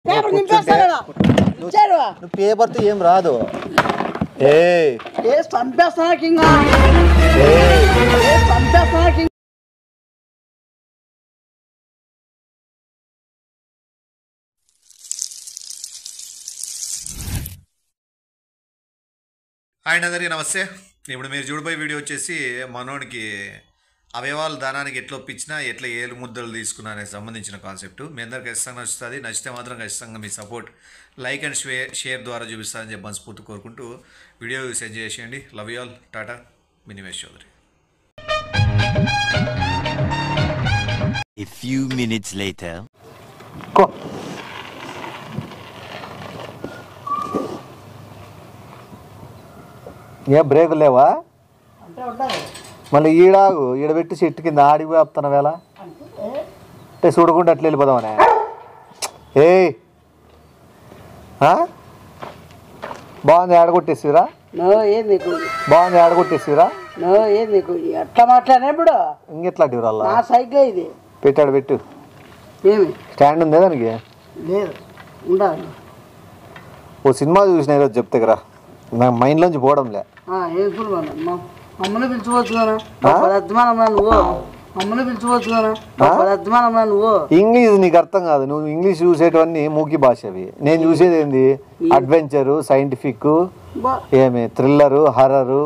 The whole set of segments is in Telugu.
నువ్వు పేపర్తో ఏం రాదు. హాయ్ అందరికీ నమస్తే. ఇప్పుడు మీరు చూడబోయే వీడియో వచ్చేసి మనోడికి అవయవాల దానానికి ఎట్లా ఒప్పించినా ఎట్లా ఏలు ముద్దలు తీసుకున్నా అనే సంబంధించిన కాన్సెప్ట్. మీ అందరికి ఖచ్చితంగా నచ్చుతుంది. నచ్చితే మాత్రం ఖచ్చితంగా మీ సపోర్ట్ లైక్ అండ్ షేర్ ద్వారా చూపిస్తారని చెప్పి మనస్ఫూర్తి కోరుకుంటూ వీడియో సెండ్ చేసేయండి. Love you all. టాటా. మీ Nimesh Chaudhary. A few minutes later. ఏ బ్రేక్ లేవా? మళ్ళీ ఈడబెట్టి చెట్టు కింద ఆడికి వేపుతున్నా వేళ అంటే చూడకుండా అట్లా వెళ్ళిపోదామనే. బాగుంది ఆడగొట్టేసిరా. బాగుంది ఆడగొట్టేసిరా. ఎట్లా మాట్లాడినప్పుడు ఇంకెట్లాంటివి రాళ్ళ సైకిల్ ఇది పెట్టాడు. పెట్టు. స్టాండ్ ఉంది దానికి. లేదు ఉండాలి. ఓ సినిమా చూసిన ఈరోజు చెప్తే రా, నాకు మైండ్లోంచి పోవడంలే. అమ్మని పిలిచిపోవచ్చు కదా నువ్వు. అమ్మని పిలిచిపోవచ్చు కదా నువ్వు. ఇంగ్లీష్ నీకు అర్థం కాదు. నువ్వు ఇంగ్లీష్ చూసేటవన్నీ మూకి భాష అవి. నేను చూసేది ఏంది అడ్వెంచరు, సైంటిఫిక్, ఏమి థ్రిల్లరు, హర్రరు.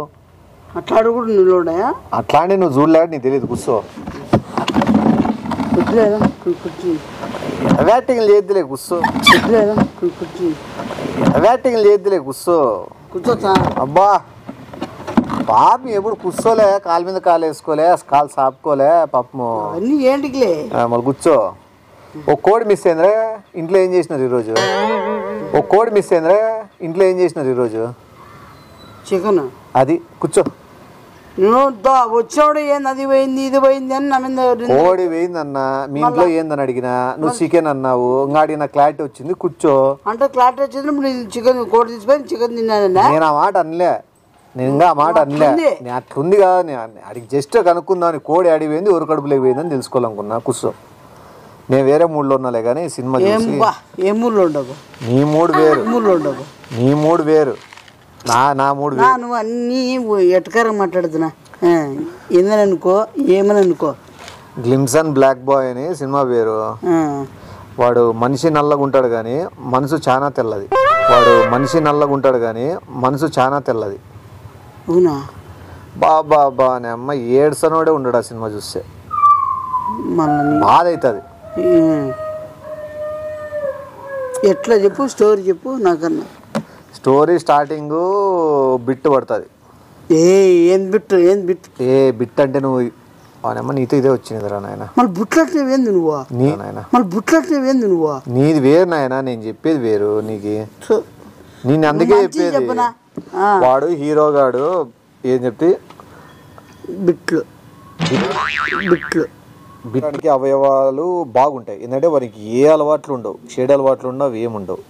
అట్లా కూడా నిలబడ్డాయా? అట్లాంటి నువ్వు చూడలేక నీకు తెలియదు. కూర్చో. వ్యాటింగ్ లేదులే కూర్చో. వ్యాటింగ్ లేదులే కూర్చో. కూర్చోచ్చా? అబ్బా పాపం ఎప్పుడు కూర్చోలే, కాలు మీద కాలు వేసుకోలే, కాలు సాపుకోలే పాపము. అన్నీ ఏంటికిలే. మళ్ళీ కూర్చో. ఒక కోడి మిస్ అయిందిరా, ఇంట్లో ఏం చేసినారు ఈరోజు? ఒక కోడి మిస్ అయిందిరా, ఇంట్లో ఏం చేసినారు ఈరోజు? చికెన్. అది కూర్చో. నువ్వు వచ్చాడు ఏంది అది పోయింది ఇది పోయింది అని నా మీద. కోడి పోయిందన్న మీ ఇంట్లో ఏందని అడిగినా నువ్వు చికెన్ అన్నావు. ఇంకా అడిగిన క్లారిటీ వచ్చింది. కూర్చో. అంటే క్లారిటీ వచ్చింది. చికెన్ కోడి తీసుకొని చికెన్ తిన్నానన్నా. నేను ఆ మాట అనలే. నేను ఇంకా ఆ మాట అనలే. నేను అట్లుంది కదా, అడిగి జస్ట్ కనుక్కుందామని. కోడి అడిగిపోయింది, ఊరు కడుపులోకి పోయిందని తెలుసుకోవాలనుకున్నా. కూర్చో. నేను వేరే మూడ్లో ఉన్నాలే కానీ సినిమా చూసి. ఏ మూడ్లో ఉండవు? నీ మూడు వేరు. మూడ్లో ఉండవు. నీ మూడు వేరు, నా మూడు వేరు. నువ్వు అన్నీ ఎటకారం మాట్లాడుతున్నా. ఏందని అనుకో, ఏమని అనుకో. గ్లిమ్సన్ బ్లాక్ బాయ్ అని సినిమా పేరు. వాడు మనిషి నల్లగుంటాడు కానీ మనసు చాలా తెల్లది. వాడు మనిషి నల్లగుంటాడు కానీ మనసు చాలా తెల్లది. అవునా? బాబా అని అమ్మ ఏడ్సనోడే ఉండడు ఆ సినిమా చూస్తే. బాధ అవుతుంది. ఎట్లా చెప్పు, స్టోరీ చెప్పు నాకన్నా. స్టోరీ స్టార్టింగ్ బిట్టు పడుతుంది. ఏం బిట్టు? ఏం బిట్టు? బిట్ అంటే నువ్వు అమ్మ నీతో ఇదే వచ్చిందిరా నాయన. మళ్ళీ బుట్లట్లేవేంది నువ్వు? మళ్ళీ బుట్లట్లేవేంది నువ్వు? నీది వేరు నాయన, నేను చెప్పేది వేరు. నీకు నేను అందుకే చెప్పేది. వాడు హీరోగాడు ఏం చెప్తే బిట్లు బిట్లు బిట్కి అవయవాలు బాగుంటాయి. ఎందుకంటే వారికి ఏ అలవాట్లు ఉండవు, చెడు అలవాట్లు ఉండవు, ఏముండవు.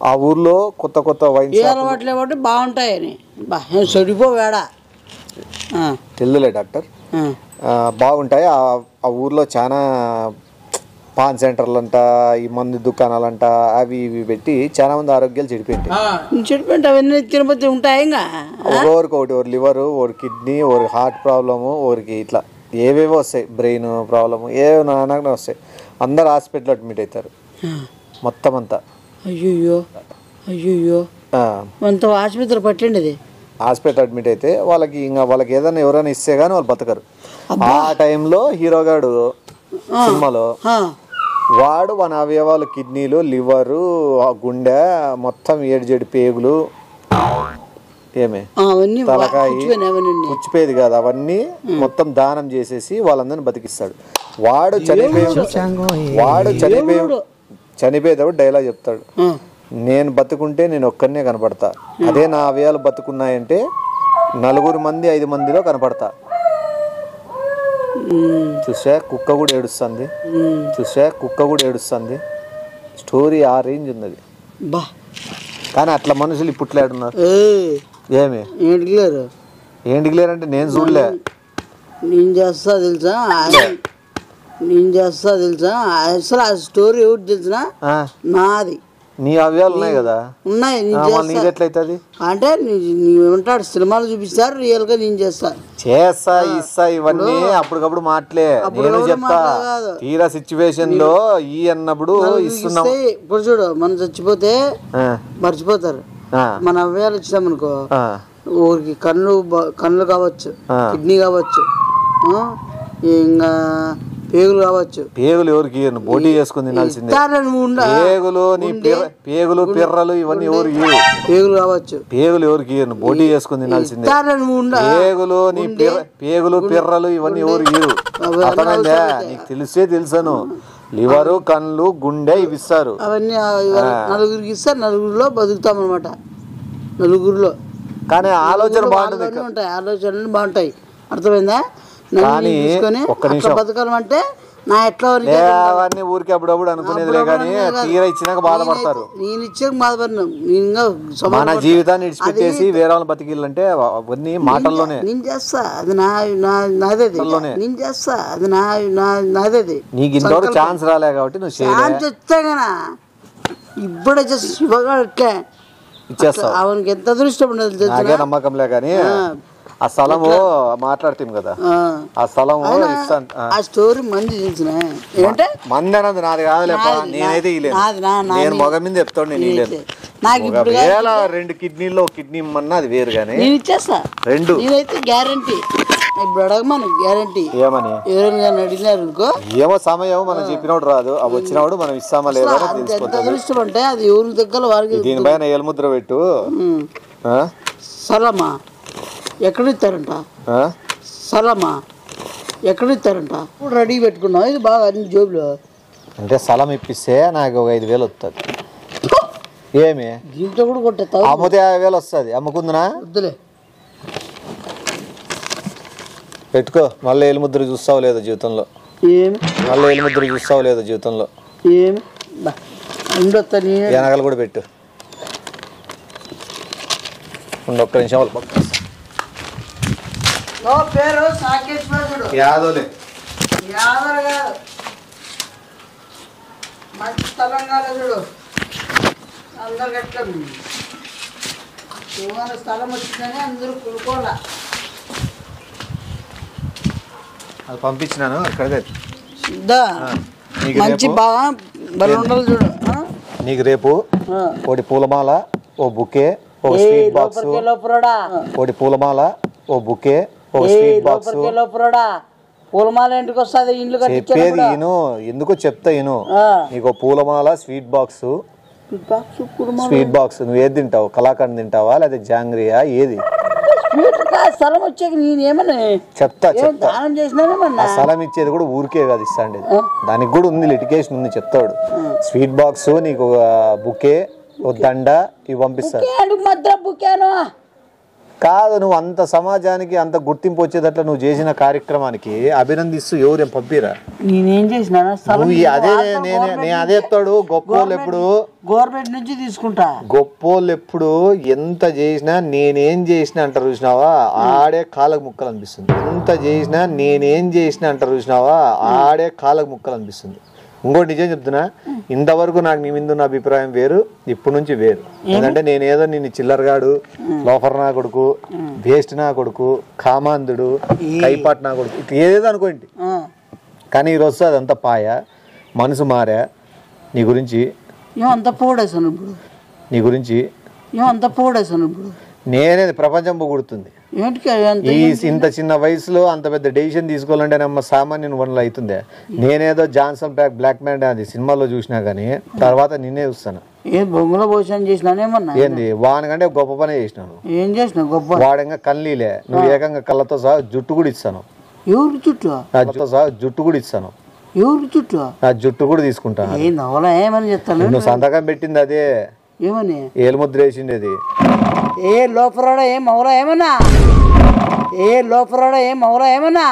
ఆ ఊర్లో కొత్త కొత్త వైన్ అలవాట్లు ఏమంటే బాగుంటాయని చెడిపోవాడా తెల్లులే డాక్టర్. బాగుంటాయి. ఆ ఊర్లో చాలా పాన్ సెంటర్లు అంట, ఈ మందు దుకాణాలంట, అవి ఇవి పెట్టి చాలా మంది ఆరోగ్యాలు చెడిపోయింటే అవన్నీ తిరుపతి ఉంటాయి. ఇంకా ఒకరికి ఒకటి, ఒకరి లివరు, ఒకరి కిడ్నీ, ఒకరి హార్ట్ ప్రాబ్లము, ఒకరికి ఇట్లా ఏవేవో వస్తాయి, బ్రెయిన్ ప్రాబ్లము, ఏవో నానా వస్తాయి. అందరు హాస్పిటల్ అడ్మిట్ అవుతారు మొత్తం అంతా. అయ్యో అయ్యో అంత ఆసుపత్రి పట్టండి. అది హాస్పిటల్ అడ్మిట్ అయితే వాళ్ళకి ఏదైనా ఎవరైనా ఇస్తే కానీ వాళ్ళు బతకరు. ఆ టైంలో హీరోగాడు సినిమాలో వాడు మన అవయవాలు, కిడ్నీలు, లివరు, గుండె, మొత్తం 7 పేగులు, ఏమే తలకాయ పుచ్చిపోయేది కాదు, అవన్నీ మొత్తం దానం చేసేసి వాళ్ళందరినీ బతికిస్తాడు. వాడు చనిపోయేటప్పుడు డైలాగ్ చెప్తాడు, నేను బతుకుంటే నేను ఒక్కరినే కనపడతా, అదే నా అవయవాలు బతుకున్నాయంటే 4 మంది 5 మందిలో కనపడతా. చూసా కుక్క కూడా ఏడుస్తుంది. స్టోరీ ఆ రేంజ్ ఉన్నది. కానీ అట్లా మనుషులు ఇప్పట్లో ఏడున్నారు. ఏమి ఏంటికి లేరంటే నేను చూడలే. నేను చేస్తా తెలుసా. నేను చేస్తా తెలుసా అసలు ఆ స్టోరీ ఎవరు తెలిసినా నాది. నీ అవయాలు ఉన్నాయి కదా, ఉన్నాయి. నీది ఎట్లయితుంది అంటే నీ ఉంటాడు సినిమాలు చూపిస్తారు, రియల్ గా నేను చేస్తా ఇస్తా ఇవన్నీ అప్పటికప్పుడు మాటలే. నేను చెప్తా తీరా సిచ్యువేషన్ లో ఈ అన్నప్పుడు ఇస్తున్నాం. ఇప్పుడు చూడు మనం చచ్చిపోతే మర్చిపోతారు. మన అవయాలు ఇచ్చినామనుకో ఊరికి కళ్ళు కావచ్చు, కిడ్నీ కావచ్చు, ఇంకా పేగులు కావచ్చు. పేగులు ఎవరికి బోటీ చేసుకుని తినాల్సిందే. పేగులు పిర్రలు ఇవన్నీ ఎవరు పేగులు కావచ్చు. పేగులు ఎవరికి బోటీ చేసుకుని తినాల్సిందే. పేగులు పిర్రలు ఇవన్నీ ఎవరు అర్థమైందా? నీకు తెలుసాను. లివరు, కళ్ళు, గుండె ఇవి ఇస్తారు. అవన్నీ నలుగురికి ఇస్తారు. నలుగురిలో బతుకుతాం అనమాట. నలుగురిలో కానీ ఆలోచన బాగుంటుంది. ఆలోచనలు బాగుంటాయి. అర్థమైందా? ఒక్క నిమిషం బతకాలంటే నా ఎట్లా అవన్నీ ఊరికి అప్పుడప్పుడు అనుకునేదిలే కానీ తీరా ఇచ్చినాక బాధపడతారు. నేను ఇచ్చాక బాధపడినా. మన జీవితాన్ని ఇడిచిపెట్టేసి వేరే వాళ్ళని బతికిళ్ళంటే అవన్నీ మాటల్లోనే. నేను చేస్తా అది నాదేది. నేను చేస్తా అది నాదేది. నీకు ఇంతవరకు ఛాన్స్ రాలే కాబట్టి నువ్వు ఛాన్స్ వస్తే కదా ఇప్పుడే శివగాడు ఎట్లా ఇచ్చేస్తావు. అవనికి ఎంత అదృష్టం ఉండదు నాకే నమ్మకంలే కానీ ఆ స్థలము మాట్లాడతాం కదా, ఆ స్థలము ఇస్తాను. ఆ స్టోరీ మంది తెలిసిన ఏంటంటే మంది అన్నది నాది కాదులేపా. నేనైతే నేను మగ మీద చెప్తాడు. నేను ఇలేదు. ఒకవేళ 2 కిడ్నీలో కిడ్నీ ఇమ్మన్నా అది వేరు కానీ నేను ఇచ్చేస్తా. 2 నేనైతే గ్యారంటీ. ఇప్పుడు అడగమను గ్యారంటీ. ఏమని ఎవరైనా అడిగినారు అనుకో, ఏమో సమయం మనం చెప్పినప్పుడు రాదు. అవి వచ్చినప్పుడు మనం ఇస్తామా లేదా తెలుసుకుంటాం. అంటే అది ఎవరి దగ్గర వారికి. దీనిపైన ఏలుముద్ర పెట్టు. సలమా ఎక్కడ ఇస్తారంట? సలమా ఎక్కడ ఇస్తారంట? ఇప్పుడు రెడీ పెట్టుకున్నావు. ఇది బాగా అన్ని జోబులో అంటే స్థలం ఇప్పిస్తే నాకు ఒక 5,000 వస్తుంది. ఏమి దీంట్లో కూడా కొట్టేస్తావు. అమ్మితే 50,000 వస్తుంది. అమ్ముకుందునా? వద్దులే, పెట్టుకో. మళ్ళీ ఏలుముద్ర చూస్తావు లేదో జీవితంలో. ఏమి మళ్ళీ ఏలుముద్ర చూస్తావు లేదో జీవితంలో. ఏమి వెనకాల కూడా పెట్టు. ఒక్క నిమిషం. పేరు సాకేశ్వరుడు యాదోలే. యాదవ్ కాదు, మంచి తెలంగాణ చూడు. అందరు కట్టం ఏమైనా స్థలం వచ్చిందని అందరూ కొనుక్కోవాలా. అది పంపించినాను ఇక్కడే. మంచి బాగా బలి ఉండాలి చూడు. నీకు రేపు ఒకటి పూలమాల, ఓ బుకే, ఒక స్వీట్ బాక్స్. ఒకటి పూలమాల, ఓ బుకే, ఒక స్వీట్ బాక్స్. పూలమాల ఇంటికి వస్తుంది. ఇల్లు చెప్పేది ఈను, ఎందుకో చెప్తా ఈను. నీకు పూలమాల, స్వీట్ బాక్స్. స్వీట్ బాక్స్ నువ్వు ఏది తింటావు? కలాకండ్ తింటావా లేదా జాంగ్రియా? ఏది స్థలం వచ్చాక నేనేమన్నా చెప్తా. దానం చేసినా స్థలం ఇచ్చేది కూడా ఊరికే కాదు ఇస్తాండేది. దానికి కూడా ఉంది, లిటిగేషన్ ఉంది. చెప్తాడు. స్వీట్ బాక్స్, నీకు బుకే, ఓ దండ ఇవి పంపిస్తాడు. కాదు, నువ్వు అంత సమాజానికి అంత గుర్తింపు వచ్చేటట్లు నువ్వు చేసిన కార్యక్రమానికి అభినందిస్తూ ఎవరేం పంపిరా? నేనేం చేసినా అదే నేను అదే చెప్తాడు. గొప్పోళ్ళు ఎప్పుడు గవర్నమెంట్ నుంచి తీసుకుంటా. గొప్పోళ్ళు ఎప్పుడు ఎంత చేసినా నేనేం చేసినా అంటారు చూసినావా, ఆడే కాళ్ళకు ముక్కలు అనిపిస్తుంది. ఎంత చేసినా నేనేం చేసినా అంటారు చూసినావా, ఆడే కాళ్ళకు ముక్కలు అనిపిస్తుంది. ఇంకోటి నిజం చెప్తున్నా, ఇంతవరకు నాకు నీ మీద ఉన్న అభిప్రాయం వేరు, ఇప్పటి నుంచి వేరు. ఎందుకంటే నేనేదో నిన్ను చిల్లరగాడు, లోఫర్ నా కొడుకు, వేస్ట్ నా కొడుకు, కామాంధుడు, కైపాట్ నా కొడుకు ఇట్లా ఏదేదో అనుకోండి. కానీ ఈరోజు అదంతా పాయ. మనసు మారా. నీ గురించి నీ గురించి నేనే ప్రపంచం పొగుడుతుంది. ఇంత చిన్న వయసులో అంత పెద్ద డెసిషన్ తీసుకోవాలంటే నమ్మ సామాన్యుని వనలు అవుతుందే. నేనేదో జాన్సన్ బ్లాక్ మ్యాన్ అది సినిమాలో చూసినా గానీ తర్వాత నిన్నే చూస్తాను. ఏంది వానికంటే గొప్ప పనే చేసినాను. ఏం చేసిన గొప్ప? వాడంగా కళ్ళీలే, నువ్వు ఏకంగా కళ్ళతో సహా జుట్టు కూడా ఇస్తాను. ఎవరి చుట్టూ? జుట్టు కూడా ఇస్తాను. ఎవరి చుట్టూ? నా జుట్టు కూడా తీసుకుంటాను. ఏమని చెప్తాను? నువ్వు సంతకం పెట్టింది అదే. ఏమని? ఏలుముద్ర వేసిండేది. ఏ లోపరాడా ఏం మౌరా ఏమన్నా? ఏ లోపరాడా ఏం మౌరా ఏమన్నా?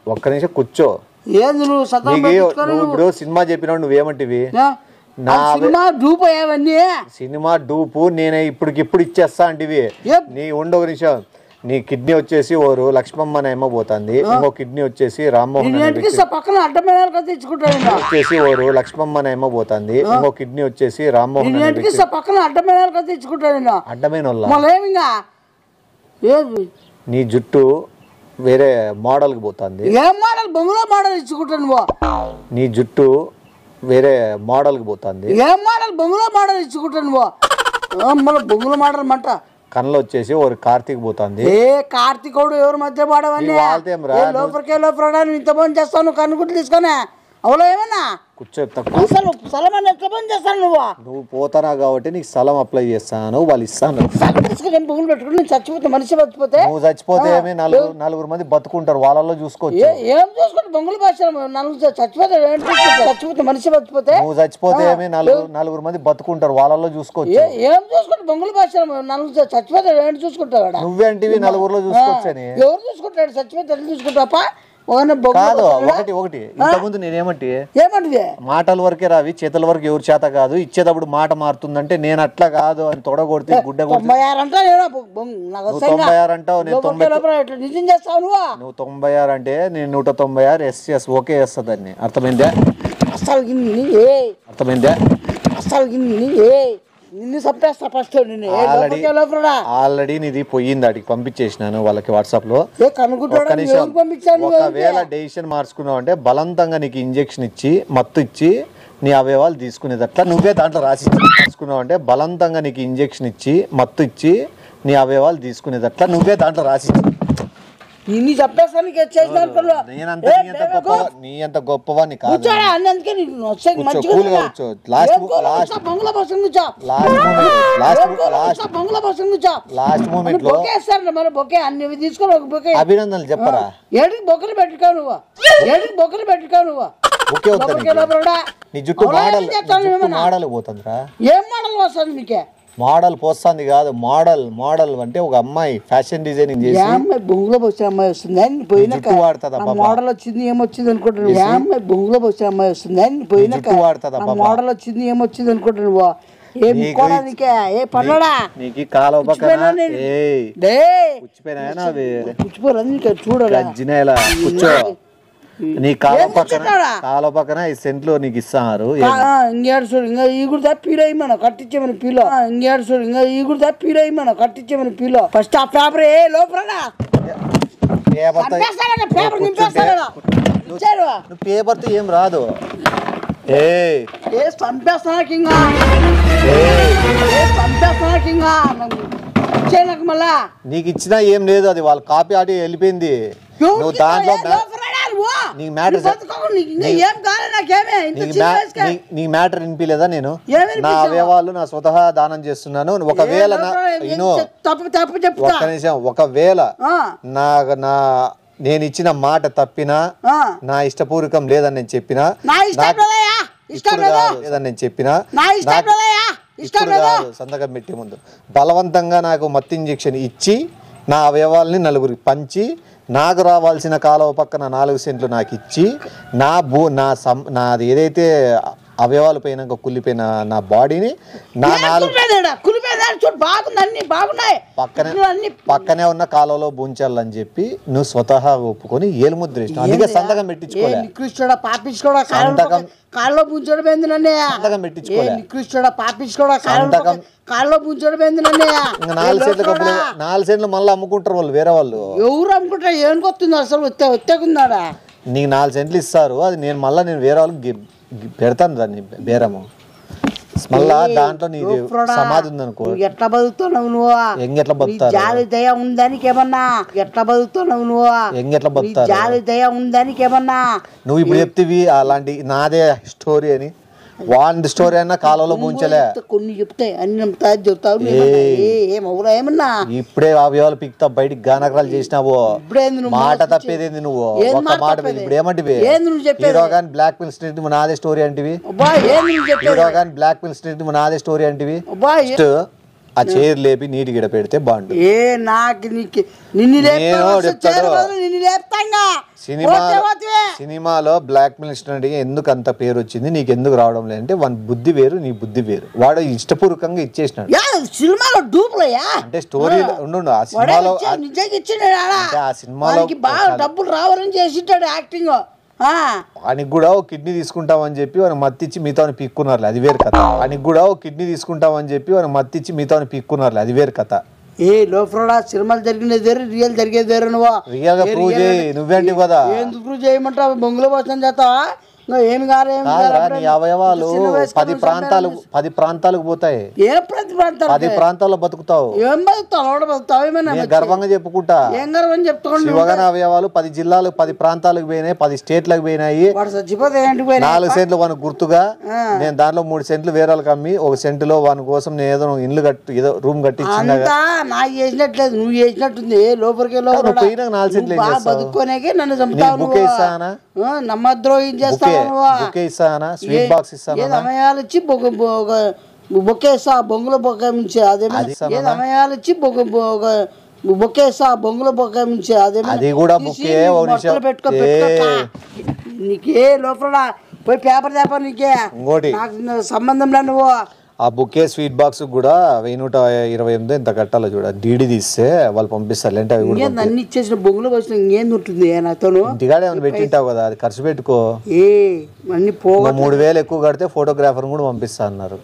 ఒక్క నిమిషం కూర్చో. ఏంది నువ్వు ఇప్పుడు సినిమా చెప్పినావు, నువ్వేమంటివి? అవన్నీ సినిమా డూపు నేను ఇప్పటికిప్పుడు ఇచ్చేస్తా అంటివి. నీ ఉండొక నిమిషం, నీ కిడ్నీ వచ్చేసి ఓరు లక్ష్మమ్మ నేమో పోతుంది, ఇంకో కిడ్నీ వచ్చేసి రామ్మోహన్ పక్కన అడ్డమైన తెచ్చుకుంటాను వచ్చేసి ఓరు లక్ష్మమ్మ నేమో పోతుంది, ఇంకో కిడ్నీ వచ్చేసి రామ్మోహన్ పక్కన అడ్డమైన తెచ్చుకుంటాను అడ్డమైన నీ జుట్టు వేరే మోడల్కి పోతుంది, ఏం మోడల్ బొంగులో మోడల్ ఇచ్చుకుంటాను నీ జుట్టు వేరే మోడల్కి పోతుంది, ఏం మోడల్ బొంగులో మోడల్ ఇచ్చుకుంటాను మళ్ళీ బొంగులో మోడల్ మంట కన్నులు వచ్చేసి ఒక కార్తీక్ పోతుంది. ఏ కార్తీకోడు ఎవరు మధ్య పాడవన్నీ లోపలికే లోపల ఇంత పని చేస్తాను కన్నుగుట్లు తీసుకొని అవులో ఏమన్నా కూర్చో అసలు స్థలం ఎట్లా పని చేస్తాను నువ్వు పోతానా కాబట్టి నీకు స్థలం అప్లై చేస్తాను, వాళ్ళు ఇస్తాను. తీసుకుని బొంగులు పెట్టుకుని నేను చచ్చిపోతే మనిషి చచ్చిపోతే నువ్వు చచ్చిపోతే ఏమి నలుగురు మంది బతుకుంటారు, వాళ్ళలో చూసుకోవచ్చు. ఏం చూసుకుంటే బొంగులు భాష నలుగురు చచ్చిపోతే మనిషి చచ్చిపోతే నువ్వు చచ్చిపోతే ఏమి నలుగురు మంది బతుకుంటారు, వాళ్ళలో చూసుకోవచ్చు. ఏం చూసుకుంటే బొంగులు భాష నలుగురు చచ్చిపోతే ఏంటి చూసుకుంటావు? నువ్వేంటివి నలుగురులో చూసుకోవచ్చని. ఎవరు చూసుకుంటాడు? చచ్చిపోతే ఎట్లా చూసుకుంటావా? కాదు ఒకటి ఇంతకుముందు నేనేమంటే ఏమంటే మాటల వరకే రావి, చేతుల వరకు ఎవరి చేత కాదు, ఇచ్చేటప్పుడు మాట మారుతుందంటే నేను అట్లా కాదు అని తొడగొడితే గుడ్డ 96 అంటావు, నేను 90. నిజం చేస్తావు నువ్వు 96 అంటే నేను 196 ఎస్ ఓకే వేస్తా దాన్ని. అర్థమైందా? అర్థమైందా? నిన్ను చంపేస్తా ఫస్ట్. ఆల్రెడీ నీది పోయింది, అడిగి పంపించేసినాను వాళ్ళకి వాట్సాప్ లో. పంపించాను. ఒకవేళ డెసిషన్ మార్చుకున్నావు అంటే బలవంతంగా నీకు ఇంజెక్షన్ ఇచ్చి మత్తు ఇచ్చి నీ అవయవాలు తీసుకునేదట్లా నువ్వే దాంట్లో రాసి మార్చుకున్నావు అంటే బలవంతంగా నీకు ఇంజెక్షన్ ఇచ్చి మత్తు ఇచ్చి నీ అవయవాలు తీసుకునేదట్లా నువ్వే దాంట్లో రాసి నిన్ను చెప్పేస్తాను. నీ అంత గొప్పవాడిని కాదు. లాస్ట్ మూమెంట్ లో అభినందనలు చెప్పరా? ఏడికి బొక్కలు పెట్టుకో నువ్వు, ఏడికి బొక్కలు పెట్టుకో నువ్వు. నీ జుట్టు మాడలు పోతుందిరా. ఏం మోడల్ వస్తుంది నీకే? మోడల్ పోస్తుంది కాదు, మోడల్ అంటే ఒక అమ్మాయి ఫ్యాషన్ డిజైనింగ్ చేసి అమ్మాయి బొంగులో పోసే అమ్మాయి వస్తుంది అని పోయినాక మోడల్ వచ్చింది ఏమొచ్చింది అనుకుంటాను. ఏ అమ్మాయి బొంగులో పోసే అమ్మాయి వస్తుంది అని పోయినాక మోడల్ వచ్చింది ఏమొచ్చింది అనుకుంటాను. ఏమి కోడానికే ఏ పడడా నీకు కాలువ పక్కన చూడరా కూర్చో. నీ కాలువ పక్కన ఈ సెంట్లు నీకు ఇస్తారు. ఇంకేడు చూడు ఇంకా ఈ కూడా పీలో కట్టించేమని పీలో ఇంకేడు చూడు ఇంకా ఈ కూడా పీలో కట్టించేమని పీలో ఫస్ట్ ఆ పేపర్ ఏ లోపల పేపర్ తో ఏం రాదు. నీకు ఇచ్చినా ఏం లేదు, అది వాళ్ళ కాపీ ఆడి వెళ్ళిపోయింది. నువ్వు దాంట్లో నీ మ్యాటర్ వినిపించలేదా? నేను నా అవయవాలు నా స్వతహా దానం చేస్తున్నాను. ఒకవేళ ఒక్క నిమిషం, ఒకవేళ నేను ఇచ్చిన మాట తప్పినా నా ఇష్టపూర్వకం లేదని నేను చెప్పినా లేదని నేను చెప్పినా సంతకం పెట్టే ముందు బలవంతంగా నాకు మత్తు ఇంజెక్షన్ ఇచ్చి నా అవయవాల్ని నలుగురికి పంచి నాకు రావాల్సిన కాలువ పక్కన 4 సెంట్లు నాకు ఇచ్చి నాది ఏదైతే అవయవాలు పోయినాక కుళ్ళిపోయిన నా బాడీని పక్కనే ఉన్న కాలువలో బుంచాలని చెప్పి నువ్వు స్వతహా ఒప్పుకొని ఏలుముద్ర వేసినావు. అందుకే సంతకం పెట్టించుకోలే. కాళ్ళలో బుంచడం ఏంది నన్నే? సంతకం పెట్టించుకోలే. నికృష్టుడా పాపించుకోడా కాళ్ళలో బుంచడం ఏంది నన్నే? 4 సెంట్లు మళ్ళీ అమ్ముకుంటారు వాళ్ళు, వేరే వాళ్ళు. ఎవరు అమ్ముకుంటారు? ఏం కొత్తుంది అసలు? ఒత్తేకుందాడా? నీకు 4 సెంట్లు ఇస్తారు, అది నేను వేరే వాళ్ళకి పెడతాను దాన్ని బేరము. మళ్ళా దాంట్లో నీ సమాధి ఉందనుకో. ఎట్లా బతుకుతున్నావు నువ్వు? ఎంగెట్లా బతుకుతారు? జాలి దయ ఉందానికి ఏమన్నా? ఎట్లా బతుకుతున్నావు నువ్వు? ఎంగెట్లా బతుకుతారు? జాలి దయ ఉందానికి ఏమన్నా? నువ్వు ఇప్పుడు చెప్తివి అలాంటి నాదే స్టోరీ అని. వాడి స్టోరీ అయినా కాలంలో ముంచలే. కొన్ని చెప్తాయి అన్ని చెప్తావు. ఏమన్నా ఇప్పుడే అవయవాలు పిక్తా బయటికి గానకరాలు చేసినావు. మాట తప్పేది నువ్వు. ఒక మాట ఇప్పుడు ఏమంటివి? హీరో గాని బ్లాక్ పిల్ స్ట్రీట్ నాదే స్టోరీ అంటివి. హీరో గాని బ్లాక్ పిల్ స్ట్రీట్ నాదే స్టోరీ అంటివి. ఆ చైర్ లేపి నీటి గిడ పెడితే బాగుంటుంది. ఏ నాకు నిన్ను సినిమాలో బ్లాక్ మెయిల్ ఎందుకు అంత పేరు వచ్చింది, నీకు ఎందుకు రావడం లేదంటే వాని బుద్ధి వేరు, నీ బుద్ధి వేరు. వాడు ఇష్టపూర్వకంగా ఇచ్చేసినాడు. సినిమాలో డూపులయ్యా అంటే స్టోరీ ఉండు ఆ సినిమాలో, నిజంగా ఇచ్చిండు. ఆ సినిమాలో బాగా డబ్బులు రావాలని చేసింటాడు యాక్టింగ్. వానికి కూడా ఓ కిడ్నీ తీసుకుంటామని చెప్పి వానికి మత్తిచ్చి మిగతా పీక్కున్నారు, అది వేరు కథ. వానికి కూడా ఓ కిడ్నీ తీసుకుంటామని చెప్పి వానికి మత్తిచ్చి మిగతా పీక్కున్నారు, అది వేరు కథ. ఏ లోఫ్రోడా సినిమాలు జరిగినది వేరు, రియల్ జరిగేది వేరు. రియల్ గా ప్రూవ్ చేయి, నువ్వేంటి కదా ఎందుకు ప్రూవ్ చేయమంటావు? బొంగులో పోసం చేస్తావా? ఏమి కాదు నీ అవయవాలు 10 ప్రాంతాలకు పోతాయి. ఏ ప్రతి ప్రాంతాలు? 10 ప్రాంతాల్లో బతుకుతావు. ఏం బతుకుతావు? ఏమైనా గర్వంగా చెప్పుకుంటా. ఏం గర్వం చెప్పుకోండి. శివగణ అవయవాలు 10 జిల్లాలకు 10 ప్రాంతాలకు పోయినాయి, 10 స్టేట్లకు పోయినాయి. వాడు చచ్చిపోతే 4 సెంట్లు వానికి గుర్తుగా నేను దాంట్లో 3 సెంట్లు వేరే వాళ్ళకి అమ్మి 1 సెంటులో వాని కోసం నేను ఏదో ఇల్లు కట్టి ఏదో రూమ్ కట్టించిందా? నాకు చేసినట్లేదు, నువ్వు చేసినట్టుంది. లోపలికి పోయినా 4 సెంట్లు బతుక్కోనేకి నన్ను చంపుతావు. నమ్మద్రోహం చేస్తావు. స్వీట్ బాక్స్ ఇస్తాను, సమయాలు ఇచ్చి బొక్కేసా బొంగుల బొక్క నుంచి అదేమో సమయాలు ఇచ్చి బొక్కేసా బొంగుల బొక్క నుంచి అదేమో అది కూడా బొక్కే. పెట్టుకో నీకే లోపల పోయి పేపర్ తేపా. నీకే నాకు సంబంధంలో నువ్వు ఆ బుకే స్వీట్ బాక్స్ కూడా 1128 ఎంత కట్టాలో చూడ, డీడీ తీస్తే వాళ్ళు పంపిస్తారు. లేదంటే అవి కూడా అన్ని ఇచ్చేసిన బొంగులో వచ్చిన ఇంకేం ఉంటుంది నాతో. ఇంటికాడే ఏమైనా పెట్టింటావు కదా, అది ఖర్చు పెట్టుకో. ఏ అన్ని 3000 ఎక్కువ కడితే ఫోటోగ్రాఫర్ కూడా పంపిస్తా అన్నారు.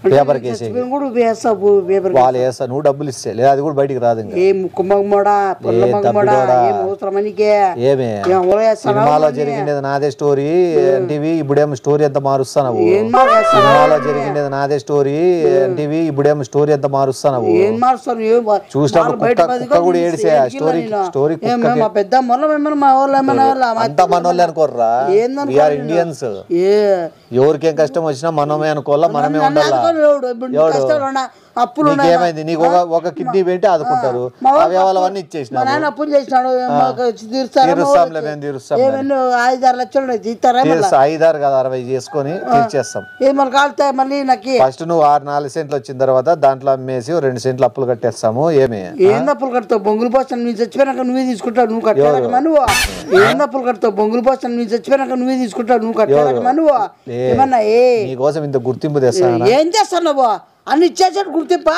పేపర్ కేసు వాళ్ళు వేస్తా, నువ్వు డబ్బులు ఇస్తే లేదా అది కూడా బయటికి రాదు. సినిమాలో జరిగిండేది నాదే స్టోరీ అంటివి, ఇప్పుడేమో స్టోరీ ఎంత మారుస్తావు. సినిమాలో జరిగిండేది నాదే స్టోరీ అంటివి, ఇప్పుడేమో స్టోరీ ఎంత మారుస్తావు. చూసినప్పుడు కుక్క కూడా ఏడిసే స్టోరీ పెద్ద అంతా మనోళ్ళే అనుకోర్రా. వీఆర్ ఇండియన్స్, ఎవరికేం కష్టం వచ్చినా మనమే అనుకోవాలా, మనమే ఉండాలా. అప్పులు ఏమైంది నీకు ఒక కిడ్నీ పెట్టి ఆదుకుంటారు, అవయవాలన్నీ ఇచ్చేసినారు. 5-6 లక్షలు 5-6 కాదు 60 చేసుకొని తీర్చేస్తాం. ఫస్ట్ నువ్వు 4 సెంట్లు వచ్చిన తర్వాత దాంట్లో అమ్మేసి 2 సెంట్లు అప్పులు కట్టేస్తాము. ఏమి ఏం అప్పులు కడతావు? బొంగులు పోస్తాను నువ్వు చచ్చిపోయినాక నువ్వే తీసుకుంటావు, నువ్వు కట్టేదమ్మా. నువ్వు ఏం అప్పులు కడతావు? బొంగులు పోస్తాను నువ్వు చచ్చిపోయినాక నువ్వే తీసుకుంటావు, నువ్వు కట్టేదమ్మా. నువ్వు ఏమన్నా నీకోసం ఇంత గుర్తింపు తెస్తాను. ఏం చేస్తావు నువ్వు? అన్ని ఇచ్చేసాడు గుర్తింపా.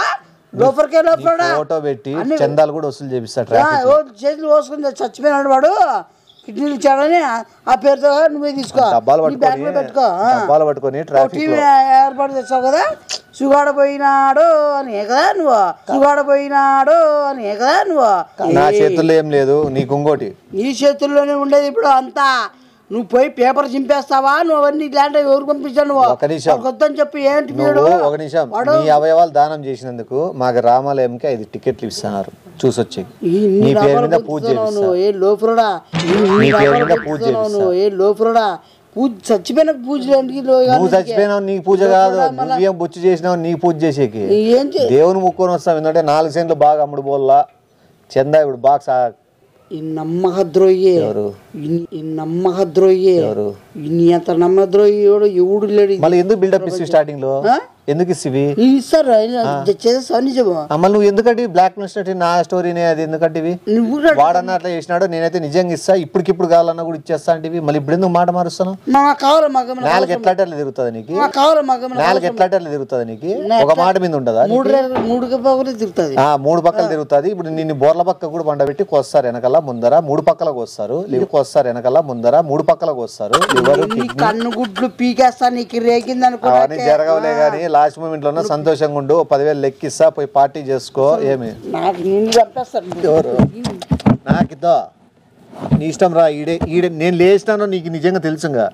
లోపలికే లోపల ఫోటో పెట్టి చందాలు కూడా వసూలు చేపిస్తాడు. చేతులు పోసుకుని చచ్చిపోయినాడు వాడు, కిడ్నీలు ఇచ్చాడని ఆ పేరుతో నువ్వే తీసుకో, పెట్టుకో. ఏర్పాటు చేస్తావు కదా, సుగాడపోయినాడు అని కదా నువ్వు, సుగాడపోయినాడు అని కదా నువ్వు. నా చేతుల్లో ఏం లేదు, నీకు ఇంకోటి నీ చేతుల్లోనే ఉండేది ఇప్పుడు అంతా. నువ్వు పోయి పేపర్ చింపేస్తావా? నువ్వు అవన్నీ ఇలాంటి ఎవరు పంపించావు? నువ్వు వద్దని చెప్పి ఏంటి? ఒక నిమిషం, నీ అవయవాలు దానం చేసినందుకు మాకు రామాలయంకి 5 టికెట్లు ఇస్తున్నారు, చూసొచ్చి నీ పేరు మీద పూజ చేపిస్తా. ఏ లోపలడా ఏ లోపలడా పూజ చచ్చిపోయిన పూజలు నువ్వు చచ్చిపోయినావు, నీకు పూజ కాదు. నువ్వేం బొచ్చు చేసినావు, నీకు పూజ చేసేకి దేవుని ముక్కొని వస్తావు. ఎందుకంటే 4 సెంట్లు బాగా అమ్ముడు పోల్లా చందా ఇప్పుడు బాగా నమ్మకద్రోహి అంత నమ్మద్రోహి ఎవడు లేడు. మళ్ళీ ఎందుకు బిల్డప్ ఇస్తావు స్టార్టింగ్ లో? ఎందుకు ఇస్తావి? ఇస్తారు నిజమా? మళ్ళీ నువ్వు ఎందుకంటే బ్లాక్ మెయిల్ నా స్టోరీనే అది ఎందుకంటే వాడన్నా అట్లా చేసినాడు, నేనైతే నిజంగా ఇస్తా, ఇప్పటికిప్పుడు కావాలన్నా కూడా ఇచ్చేస్తా అంటే మళ్ళీ ఇప్పుడు ఎందుకు మాట మారుస్తాను? నాలుగు ఎట్లా తిరుగుతుంది నీకు, నాలుగు ఎట్లా తిరుగుతుంది నీకు? ఒక మాట మీద ఉండదా? 3 పక్కలు తిరుగుతుంది. ఇప్పుడు నిన్ను బోర్ల పక్క కూడా పండబెట్టి కొస్తారు వెనకాల ముందర, 3 పక్కలకు వస్తారు. కొస్తారు వెనకాల ముందర 3 పక్కలకు వస్తారు. కన్ను గుడ్లు పీకేస్తా నీకు రేగింది అనుకో. జరగవలే గానీ లాస్ట్ మూమెంట్ లో సంతోషంగా ఉండు, 10,000 లెక్కిస్తా, పోయి పార్టీ చేసుకో. ఏమి నాకిద్దా నీ ఇష్టం రా. ఈడే నేను లేచినాను నీకు నిజంగా తెలుసుగా.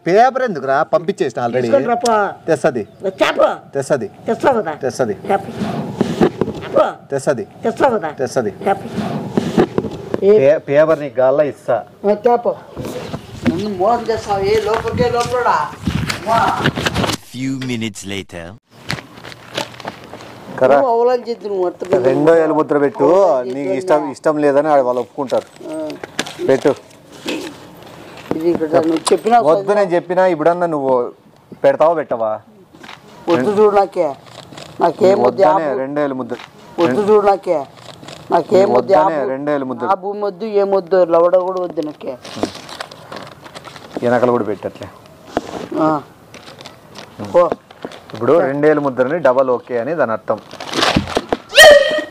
పేపర్ ఎందుకురా, పంపించేసిన ఆల్రెడీ. తెస్తది పేపర్ నీకు గాల్లో ఇస్తా. Few minutes later. రెండో ఎలుముద్ర పెట్టు, నీకు ఇష్టం లేదని వాళ్ళు ఒప్పుకుంటారు. పెట్టు. వద్దు నేను చెప్పినా ఇప్పుడన్నా నువ్వు పెడతావా పెట్టవా? వద్దు చూడు, నాకే నాకేమొద్దు వద్దనే రెండేళ్ళు ముద్ద వద్దు చూడు నాకేమొద్దు వద్దనే రెండేళ్ళు ముద్ద ఆ భూమి వద్దు ఏమొద్దు లవడ కూడా వద్దు నాకే వెనకలు కూడా పెట్టట్లే ఇప్పుడు రెండేళ్ళు ముద్రని డబల్ ఓకే అని దాని అర్థం.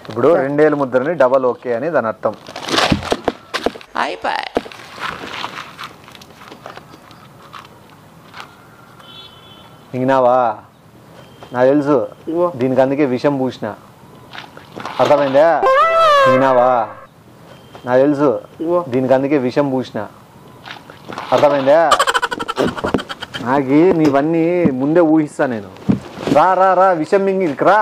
ఇప్పుడు రెండేళ్ళు ముద్రని డబల్ ఓకే అని దాని అర్థం. ఇంగినావా? నాకు తెలుసు దీనికి అందుకే విషం పూసిన. అర్థమైందా? ఇంగినావా? నాకు తెలుసు దీనికి అందుకే విషం పూసిన. అర్థమైందా? నాకు నీవన్నీ ముందే ఊహిస్తా నేను. రా రా రా విషం మింగికి రా.